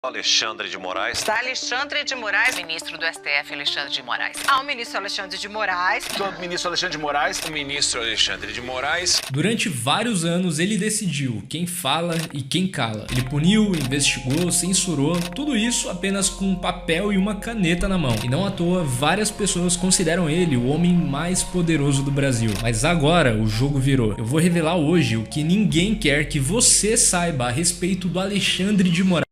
Alexandre de Moraes. Está Alexandre de Moraes, ministro do STF, Alexandre de Moraes. O ministro Alexandre de Moraes. O ministro Alexandre de Moraes. O ministro Alexandre de Moraes. Durante vários anos ele decidiu quem fala e quem cala. Ele puniu, investigou, censurou, tudo isso apenas com um papel e uma caneta na mão. E não à toa, várias pessoas consideram ele o homem mais poderoso do Brasil. Mas agora o jogo virou. Eu vou revelar hoje o que ninguém quer que você saiba a respeito do Alexandre de Moraes.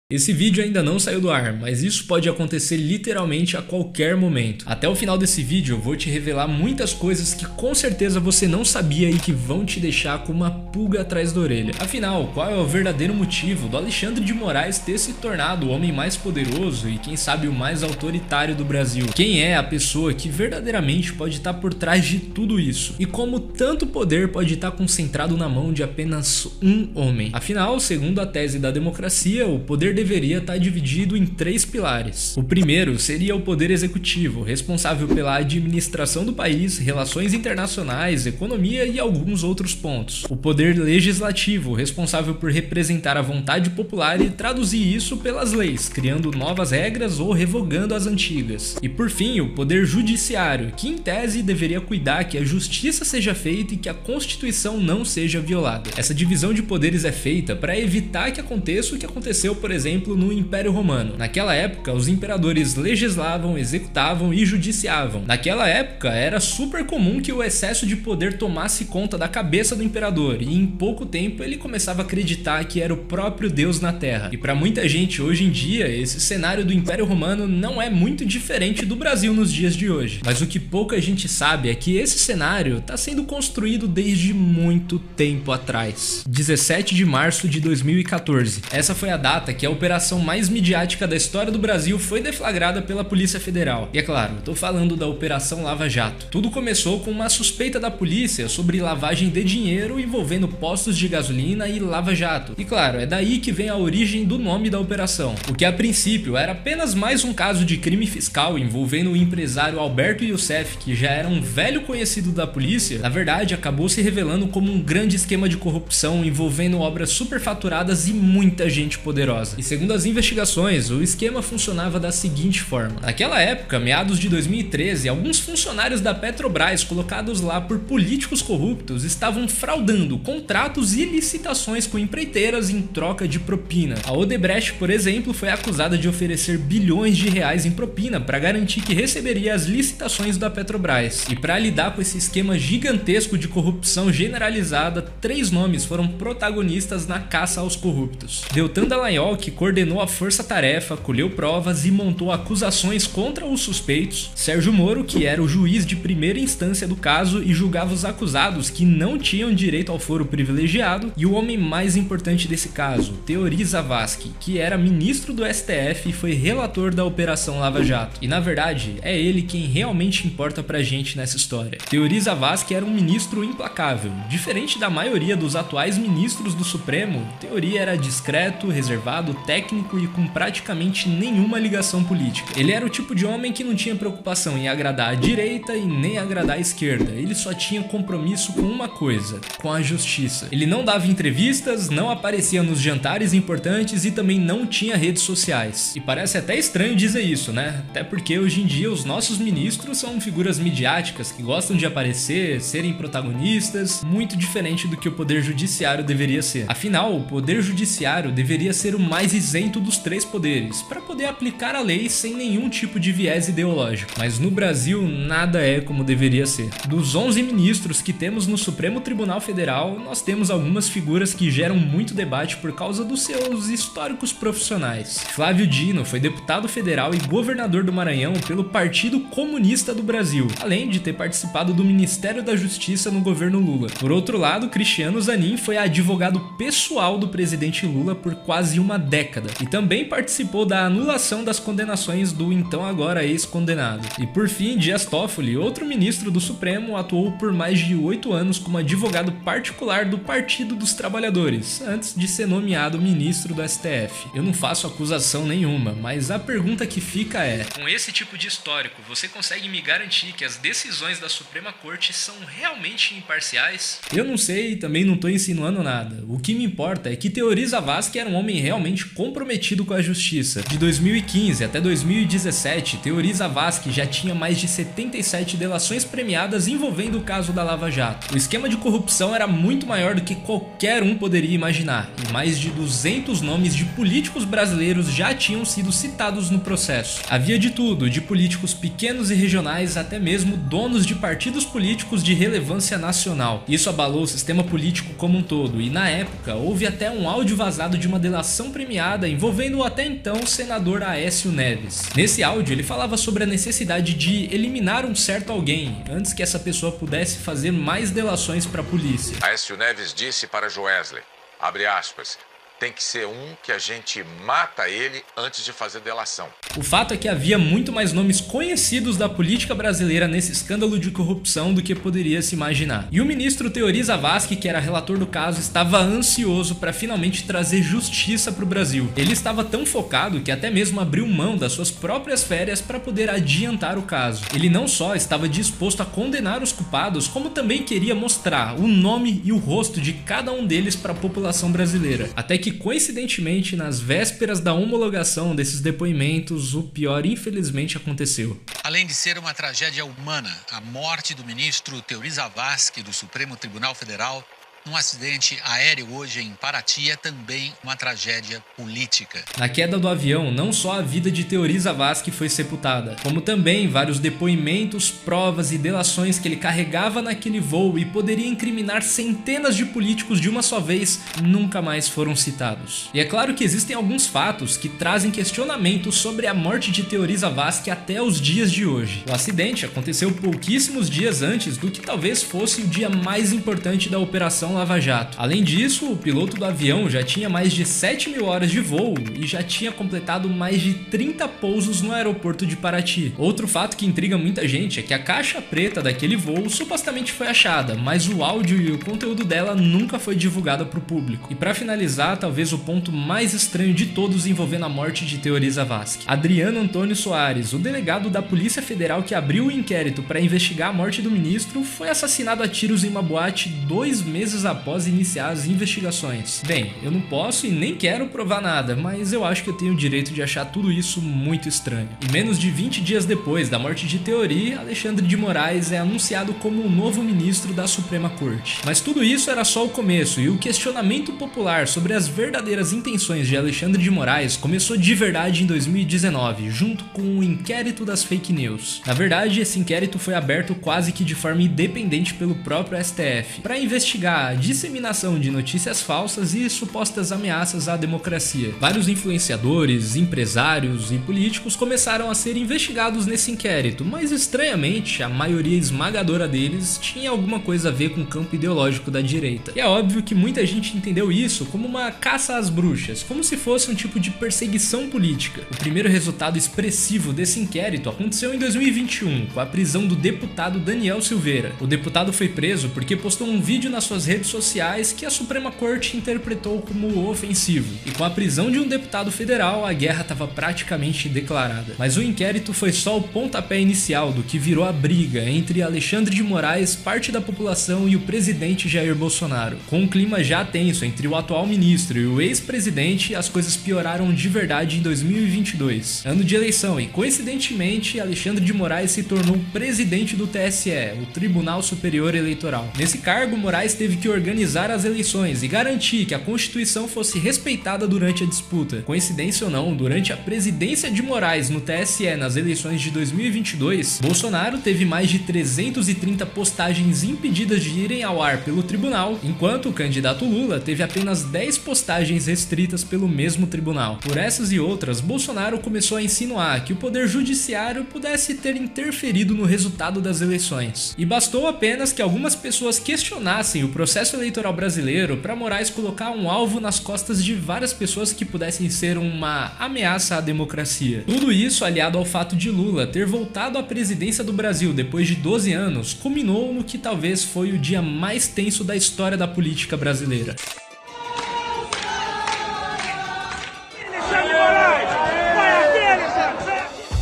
Esse vídeo ainda não saiu do ar, mas isso pode acontecer literalmente a qualquer momento. Até o final desse vídeo eu vou te revelar muitas coisas que com certeza você não sabia e que vão te deixar com uma pulga atrás da orelha. Afinal, qual é o verdadeiro motivo do Alexandre de Moraes ter se tornado o homem mais poderoso e quem sabe o mais autoritário do Brasil? Quem é a pessoa que verdadeiramente pode estar por trás de tudo isso? E como tanto poder pode estar concentrado na mão de apenas um homem? Afinal, segundo a tese da democracia, o poder deveria estar dividido em três pilares. O primeiro seria o poder executivo, responsável pela administração do país, relações internacionais, economia e alguns outros pontos. O poder legislativo, responsável por representar a vontade popular e traduzir isso pelas leis, criando novas regras ou revogando as antigas. E por fim, o poder judiciário, que em tese deveria cuidar que a justiça seja feita e que a Constituição não seja violada. Essa divisão de poderes é feita para evitar que aconteça o que aconteceu, por exemplo, no Império Romano. Naquela época, os imperadores legislavam, executavam e judiciavam. Naquela época, era super comum que o excesso de poder tomasse conta da cabeça do imperador e em pouco tempo ele começava a acreditar que era o próprio Deus na Terra. E para muita gente hoje em dia, esse cenário do Império Romano não é muito diferente do Brasil nos dias de hoje. Mas o que pouca gente sabe é que esse cenário está sendo construído desde muito tempo atrás. 17 de março de 2014. Essa foi a data que a operação mais midiática da história do Brasil foi deflagrada pela Polícia Federal. E é claro, eu tô falando da Operação Lava Jato. Tudo começou com uma suspeita da polícia sobre lavagem de dinheiro envolvendo postos de gasolina e Lava Jato. E claro, é daí que vem a origem do nome da operação. O que a princípio era apenas mais um caso de crime fiscal envolvendo o empresário Alberto Youssef, que já era um velho conhecido da polícia, na verdade acabou se revelando como um grande esquema de corrupção envolvendo obras superfaturadas e muita gente poderosa. E segundo as investigações, o esquema funcionava da seguinte forma. Naquela época, meados de 2013, alguns funcionários da Petrobras colocados lá por políticos corruptos estavam fraudando contratos e licitações com empreiteiras em troca de propina. A Odebrecht, por exemplo, foi acusada de oferecer bilhões de reais em propina para garantir que receberia as licitações da Petrobras. E para lidar com esse esquema gigantesco de corrupção generalizada, três nomes foram protagonistas na caça aos corruptos. Deltan Dallagnol, que coordenou a força-tarefa, colheu provas e montou acusações contra os suspeitos. Sérgio Moro, que era o juiz de primeira instância do caso e julgava os acusados que não tinham direito ao foro privilegiado. E o homem mais importante desse caso, Teori Zavascki, que era ministro do STF e foi relator da Operação Lava Jato. E na verdade, é ele quem realmente importa pra gente nessa história. Teori Zavascki era um ministro implacável. Diferente da maioria dos atuais ministros do Supremo, Teori era discreto, reservado, técnico e com praticamente nenhuma ligação política. Ele era o tipo de homem que não tinha preocupação em agradar a direita e nem agradar a esquerda. Ele só tinha compromisso com uma coisa, com a justiça. Ele não dava entrevistas, não aparecia nos jantares importantes e também não tinha redes sociais. E parece até estranho dizer isso, né? Até porque hoje em dia os nossos ministros são figuras midiáticas que gostam de aparecer, serem protagonistas, muito diferente do que o poder judiciário deveria ser. Afinal, o poder judiciário deveria ser o mais isento dos três poderes, para poder aplicar a lei sem nenhum tipo de viés ideológico. Mas no Brasil, nada é como deveria ser. Dos 11 ministros que temos no Supremo Tribunal Federal, nós temos algumas figuras que geram muito debate por causa dos seus históricos profissionais. Flávio Dino foi deputado federal e governador do Maranhão pelo Partido Comunista do Brasil, além de ter participado do Ministério da Justiça no governo Lula. Por outro lado, Cristiano Zanin foi advogado pessoal do presidente Lula por quase uma década. década e também participou da anulação das condenações do então agora ex-condenado. E por fim, Dias Toffoli, outro ministro do Supremo, atuou por mais de 8 anos como advogado particular do Partido dos Trabalhadores, antes de ser nomeado ministro do STF. Eu não faço acusação nenhuma, mas a pergunta que fica é: com esse tipo de histórico, você consegue me garantir que as decisões da Suprema Corte são realmente imparciais? Eu não sei e também não tô insinuando nada. O que me importa é que Teori Zavascki era um homem realmente comprometido com a justiça. De 2015 até 2017, Teori Zavascki já tinha mais de 77 delações premiadas envolvendo o caso da Lava Jato. O esquema de corrupção era muito maior do que qualquer um poderia imaginar, e mais de 200 nomes de políticos brasileiros já tinham sido citados no processo. Havia de tudo, de políticos pequenos e regionais até mesmo donos de partidos políticos de relevância nacional. Isso abalou o sistema político como um todo, e na época houve até um áudio vazado de uma delação premiada envolvendo o até então senador Aécio Neves. Nesse áudio ele falava sobre a necessidade de eliminar um certo alguém antes que essa pessoa pudesse fazer mais delações para a polícia. Aécio Neves disse para Joesley, abre aspas, tem que ser um que a gente mata ele antes de fazer delação. O fato é que havia muito mais nomes conhecidos da política brasileira nesse escândalo de corrupção do que poderia se imaginar. E o ministro Teori Zavascki, que era relator do caso, estava ansioso para finalmente trazer justiça para o Brasil. Ele estava tão focado que até mesmo abriu mão das suas próprias férias para poder adiantar o caso. Ele não só estava disposto a condenar os culpados, como também queria mostrar o nome e o rosto de cada um deles para a população brasileira. Até que coincidentemente, nas vésperas da homologação desses depoimentos, o pior infelizmente aconteceu. Além de ser uma tragédia humana, a morte do ministro Teori Zavascki do Supremo Tribunal Federal num acidente aéreo hoje em Paraty é também uma tragédia política. Na queda do avião, não só a vida de Teori Zavascki foi sepultada, como também vários depoimentos, provas e delações que ele carregava naquele voo e poderia incriminar centenas de políticos de uma só vez, nunca mais foram citados. E é claro que existem alguns fatos que trazem questionamentos sobre a morte de Teori Zavascki até os dias de hoje. O acidente aconteceu pouquíssimos dias antes do que talvez fosse o dia mais importante da Operação Lava Jato. Além disso, o piloto do avião já tinha mais de 7.000 horas de voo e já tinha completado mais de 30 pousos no aeroporto de Paraty. Outro fato que intriga muita gente é que a caixa preta daquele voo supostamente foi achada, mas o áudio e o conteúdo dela nunca foi divulgado para o público. E para finalizar, talvez o ponto mais estranho de todos envolvendo a morte de Teori Zavascki. Adriano Antônio Soares, o delegado da Polícia Federal que abriu o inquérito para investigar a morte do ministro, foi assassinado a tiros em uma boate 2 meses após iniciar as investigações. Bem, eu não posso e nem quero provar nada, mas eu acho que eu tenho o direito de achar tudo isso muito estranho. E menos de 20 dias depois da morte de Teori, Alexandre de Moraes é anunciado como o novo ministro da Suprema Corte. Mas tudo isso era só o começo, e o questionamento popular sobre as verdadeiras intenções de Alexandre de Moraes começou de verdade em 2019, junto com o inquérito das fake news. Na verdade, esse inquérito foi aberto quase que de forma independente pelo próprio STF, para investigar a disseminação de notícias falsas e supostas ameaças à democracia. Vários influenciadores, empresários e políticos começaram a ser investigados nesse inquérito, mas estranhamente a maioria esmagadora deles tinha alguma coisa a ver com o campo ideológico da direita. E é óbvio que muita gente entendeu isso como uma caça às bruxas, como se fosse um tipo de perseguição política. O primeiro resultado expressivo desse inquérito aconteceu em 2021, com a prisão do deputado Daniel Silveira. O deputado foi preso porque postou um vídeo nas suas redes sociais que a Suprema Corte interpretou como ofensivo. E com a prisão de um deputado federal, a guerra estava praticamente declarada. Mas o inquérito foi só o pontapé inicial do que virou a briga entre Alexandre de Moraes, parte da população, e o presidente Jair Bolsonaro. Com um clima já tenso entre o atual ministro e o ex-presidente, as coisas pioraram de verdade em 2022, ano de eleição, e coincidentemente Alexandre de Moraes se tornou presidente do TSE, o Tribunal Superior Eleitoral. Nesse cargo, Moraes teve que organizar as eleições e garantir que a Constituição fosse respeitada durante a disputa. Coincidência ou não, durante a presidência de Moraes no TSE nas eleições de 2022, Bolsonaro teve mais de 330 postagens impedidas de irem ao ar pelo tribunal, enquanto o candidato Lula teve apenas 10 postagens restritas pelo mesmo tribunal. Por essas e outras, Bolsonaro começou a insinuar que o poder judiciário pudesse ter interferido no resultado das eleições. E bastou apenas que algumas pessoas questionassem o processo processo eleitoral brasileiro para Moraes colocar um alvo nas costas de várias pessoas que pudessem ser uma ameaça à democracia. Tudo isso, aliado ao fato de Lula ter voltado à presidência do Brasil depois de 12 anos, culminou no que talvez foi o dia mais tenso da história da política brasileira.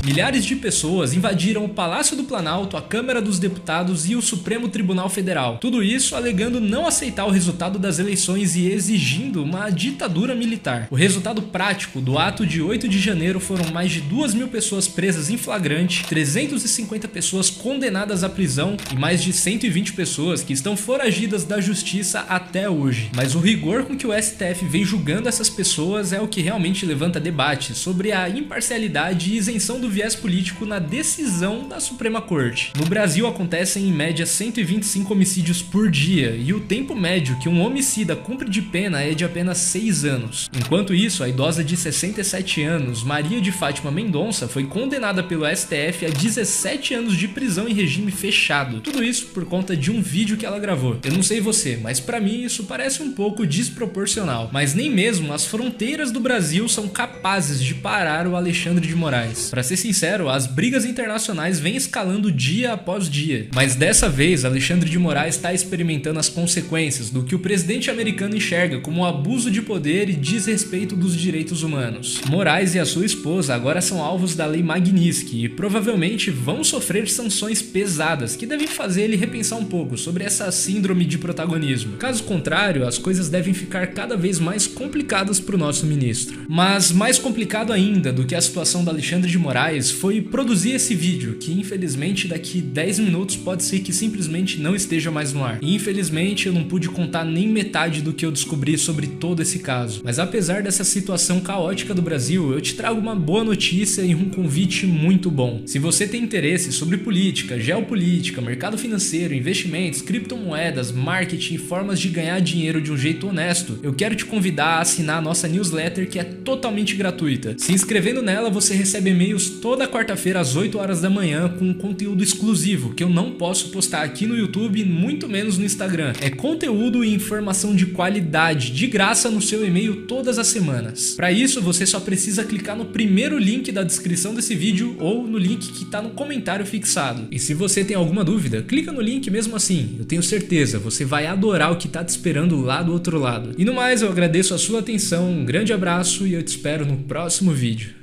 Milhares de pessoas invadiram o Palácio do Planalto, a Câmara dos Deputados e o Supremo Tribunal Federal. Tudo isso alegando não aceitar o resultado das eleições e exigindo uma ditadura militar. O resultado prático do ato de 8 de janeiro foram mais de 2.000 pessoas presas em flagrante, 350 pessoas condenadas à prisão e mais de 120 pessoas que estão foragidas da justiça até hoje. Mas o rigor com que o STF vem julgando essas pessoas é o que realmente levanta debate sobre a imparcialidade e isenção do viés político na decisão da Suprema Corte. No Brasil acontecem em média 125 homicídios por dia e o tempo médio que um homicida cumpre de pena é de apenas 6 anos. Enquanto isso, a idosa de 67 anos, Maria de Fátima Mendonça, foi condenada pelo STF a 17 anos de prisão em regime fechado. Tudo isso por conta de um vídeo que ela gravou. Eu não sei você, mas pra mim isso parece um pouco desproporcional. Mas nem mesmo as fronteiras do Brasil são capazes de parar o Alexandre de Moraes. Pra ser sincero, as brigas internacionais vêm escalando dia após dia, mas dessa vez Alexandre de Moraes está experimentando as consequências do que o presidente americano enxerga como abuso de poder e desrespeito dos direitos humanos. Moraes e a sua esposa agora são alvos da Lei Magnitsky e provavelmente vão sofrer sanções pesadas que devem fazer ele repensar um pouco sobre essa síndrome de protagonismo. Caso contrário, as coisas devem ficar cada vez mais complicadas para o nosso ministro. Mas mais complicado ainda do que a situação da Alexandre de Moraes foi produzir esse vídeo, que infelizmente daqui 10 minutos pode ser que simplesmente não esteja mais no ar. E infelizmente eu não pude contar nem metade do que eu descobri sobre todo esse caso. Mas apesar dessa situação caótica do Brasil, eu te trago uma boa notícia e um convite muito bom. Se você tem interesse sobre política, geopolítica, mercado financeiro, investimentos, criptomoedas, marketing e formas de ganhar dinheiro de um jeito honesto, eu quero te convidar a assinar a nossa newsletter, que é totalmente gratuita. Se inscrevendo nela, você recebe e-mails toda quarta-feira às 8 horas da manhã com conteúdo exclusivo que eu não posso postar aqui no YouTube, muito menos no Instagram. É conteúdo e informação de qualidade, de graça no seu e-mail todas as semanas. Para isso, você só precisa clicar no primeiro link da descrição desse vídeo ou no link que está no comentário fixado. E se você tem alguma dúvida, clica no link mesmo assim. Eu tenho certeza, você vai adorar o que está te esperando lá do outro lado. E no mais, eu agradeço a sua atenção, um grande abraço e eu te espero no próximo vídeo.